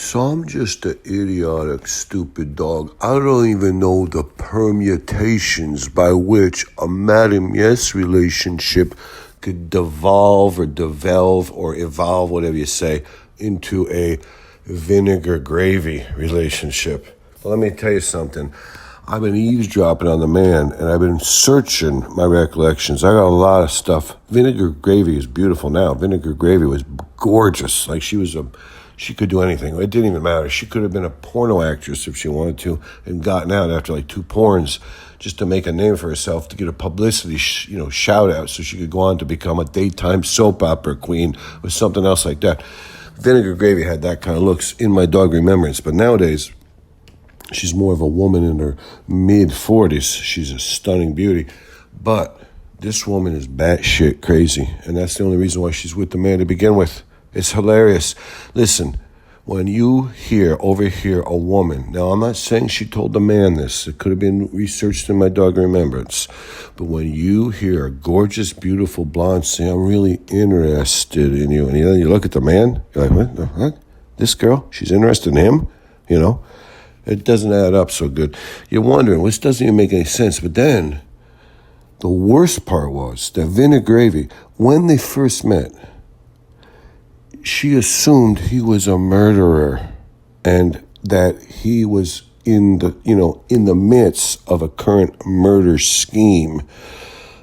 So I'm just an idiotic, stupid dog. I don't even know the permutations by which a Madam Yes relationship could devolve or devolve or evolve, whatever you say, into a vinegar gravy relationship. Well, let me tell you something. I've been eavesdropping on the man, and I've been searching my recollections. I got a lot of stuff. Vinegar gravy is beautiful now. Vinegar gravy was gorgeous. Like she could do anything. It didn't even matter. She could have been a porno actress if she wanted to and gotten out after like 2 porns just to make a name for herself, to get a publicity shout out so she could go on to become a daytime soap opera queen or something else like that. Vinegar gravy had that kind of looks in my dog remembrance. But nowadays, she's more of a woman in her mid-40s. She's a stunning beauty. But this woman is batshit crazy, and that's the only reason why she's with the man to begin with. It's hilarious. Listen, when you overhear a woman, now I'm not saying she told the man this. It could have been researched in my dog remembrance. But when you hear a gorgeous, beautiful blonde say, I'm really interested in you, and then you look at the man, you're like, what the heck? This girl, she's interested in him? It doesn't add up so good. You're wondering, this doesn't even make any sense. But then, the worst part was that Vinegar Gravy, when they first met, she assumed he was a murderer and that he was in the midst of a current murder scheme.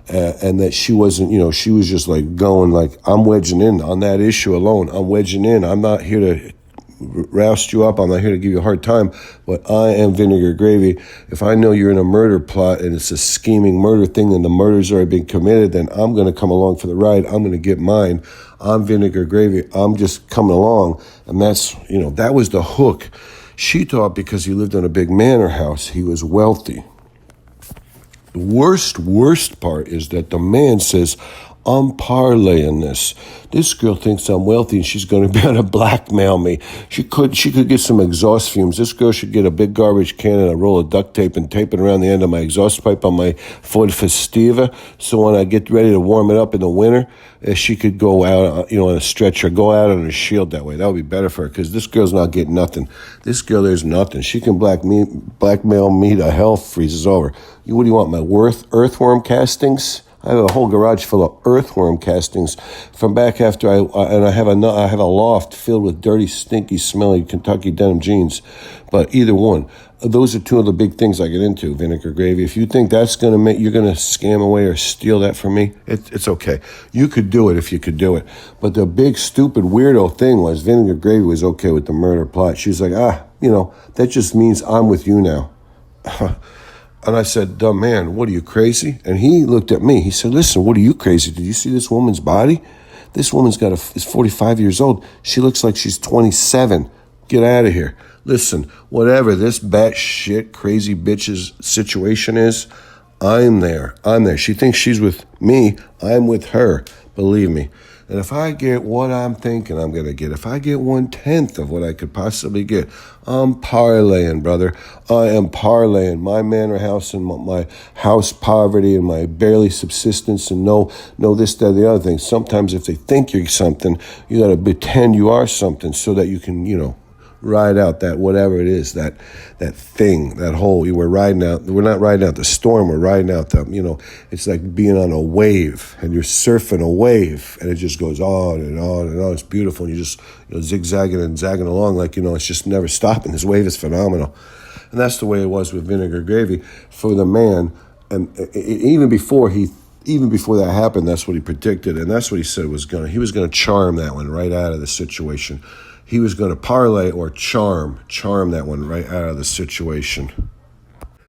And that she wasn't, she was just like going like, I'm wedging in on that issue alone. I'm wedging in. I'm not here to roust you up. I'm not here to give you a hard time, but I am Vinegar Gravy. If I know you're in a murder plot and it's a scheming murder thing and the murder's already been committed, then I'm going to come along for the ride. I'm going to get mine. I'm Vinegar Gravy. I'm just coming along. And that's, that was the hook. She thought because he lived in a big manor house, he was wealthy. The worst part is that the man says, I'm parlaying this. This girl thinks I'm wealthy and she's going to be able to blackmail me. She could get some exhaust fumes. This girl should get a big garbage can and a roll of duct tape and tape it around the end of my exhaust pipe on my Ford Festiva. So when I get ready to warm it up in the winter, she could go out, on a stretcher, go out on a shield that way. That would be better for her because this girl's not getting nothing. This girl, there's nothing. She can blackmail me to hell freezes over. What do you want, my earthworm castings? I have a whole garage full of earthworm castings from back after I have a loft filled with dirty, stinky, smelly Kentucky denim jeans. But either one, those are 2 of the big things I get into, Vinegar Gravy. If you think that's you're gonna scam away or steal that from me, it's okay. You could do it if you could do it. But the big, stupid, weirdo thing was Vinegar Gravy was okay with the murder plot. She's like, that just means I'm with you now. And I said, dumb man, what are you, crazy? And he looked at me. He said, listen, what are you, crazy? Did you see this woman's body? This woman's is 45 years old. She looks like she's 27. Get out of here. Listen, whatever this batshit crazy bitch's situation is, I'm there. She thinks she's with me. I'm with her. Believe me. And if I get what I'm thinking I'm going to get, if I get 1/10 of what I could possibly get, I'm parlaying, brother. I am parlaying my manor house and my house poverty and my barely subsistence and no this, that, the other thing. Sometimes if they think you're something, you got to pretend you are something so that you can, ride out that whatever it is, that thing, that whole, we're not riding out the storm, we're riding out it's like being on a wave and you're surfing a wave and it just goes on and on and on. It's beautiful. And you just zigzagging and zagging along like, it's just never stopping. This wave is phenomenal. And that's the way it was with Vinegar Gravy for the man. And even before that happened, that's what he predicted. And that's what he said he was going to charm that one right out of the situation. He was going to parlay or charm that one right out of the situation.